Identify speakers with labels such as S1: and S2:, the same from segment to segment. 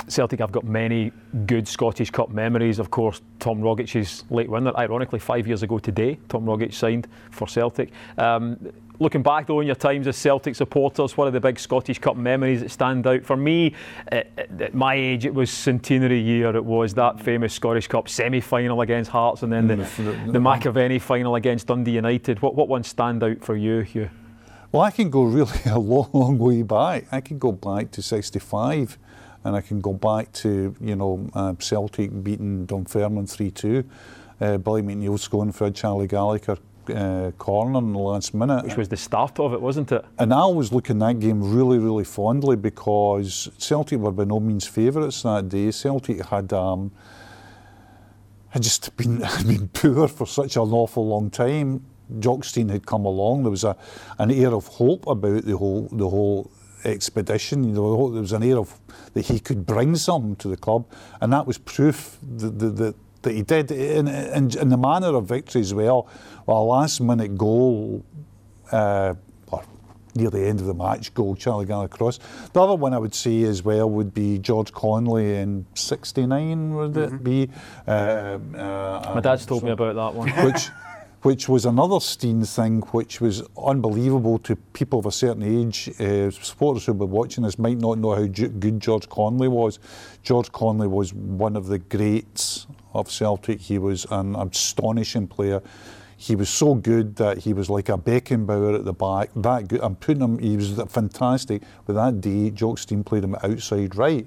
S1: Celtic have got many good Scottish Cup memories. Of course, Tom Rogic's late winner, ironically 5 years ago today, Tom Rogic signed for Celtic. Looking back though on your times as Celtic supporters, what are the big Scottish Cup memories that stand out? For me, at my age, it was centenary year. It was that famous Scottish Cup semi-final against Hearts, and then the McAvenny final against Dundee United. What ones stand out for you, Hugh?
S2: Well, I can go really a long way back. I can go back to '65, and I can go back to, you know, Celtic beating Dunfermline 3-2. Billy McNeil scoring for a Charlie Gallagher corner in the last minute.
S1: Which was the start of it, wasn't it?
S2: And I was looking at that game really, really fondly, because Celtic were by no means favourites that day. Celtic had just been poor for such an awful long time. Jockstein had come along. There was an air of hope about the whole expedition. You know, there was an air of that he could bring something to the club, and that was proof that he did in the manner of victory as well. Well, a last-minute goal, or near the end of the match goal, Charlie Gallagher cross. The other one I would say as well would be George Conley in '69. Would it be?
S1: My dad's told me about that one.
S2: Which was another Steen thing, which was unbelievable to people of a certain age. Supporters who were watching this might not know how good George Conley was. George Conley was one of the greats of Celtic. He was an astonishing player. He was so good that he was like a Beckenbauer at the back. That good. I'm putting him. He was fantastic. But that day, Jockstein played him outside right,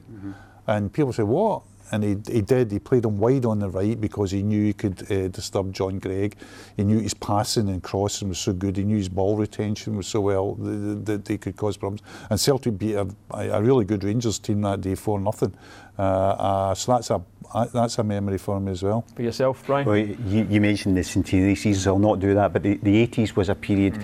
S2: and people say, "What?" And he did. He played him wide on the right because he knew he could disturb John Gregg. He knew his passing and crossing was so good. He knew his ball retention was so well that he could cause problems. And Celtic beat a really good Rangers team that day 4-0. So that's a memory for me as well.
S1: For yourself, Brian?
S3: Well, you mentioned the centenary seasons. I'll not do that. But the 80s was a period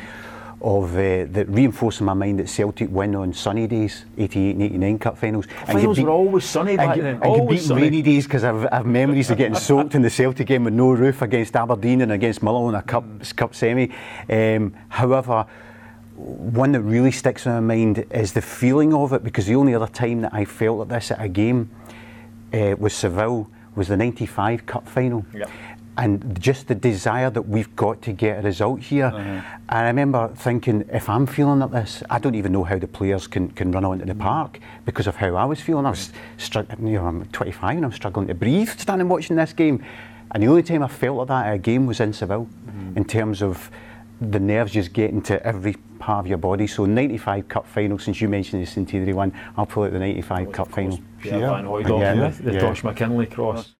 S3: of that reinforced in my mind that Celtic win on sunny days, 88 and 89 cup finals.
S1: Finals were always sunny back then.
S3: And you beat rainy days, because I have memories of getting soaked in the Celtic game with no roof against Aberdeen and against Motherwell in a cup semi. However, one that really sticks in my mind is the feeling of it, because the only other time that I felt like this at a game with Seville was the '95 cup final. Yep. And just the desire that we've got to get a result here. And I remember thinking, if I'm feeling like this, I don't even know how the players can run onto the park, because of how I was feeling. I was struggling, you know, I'm 25 and I'm struggling to breathe standing watching this game. And the only time I felt like that at a game was in Seville, in terms of the nerves just getting to every part of your body. So 95 cup final, since you mentioned the centenary one, I'll pull out the 95 cup final.
S1: Van Hooydonk, the Tosh McKinley cross.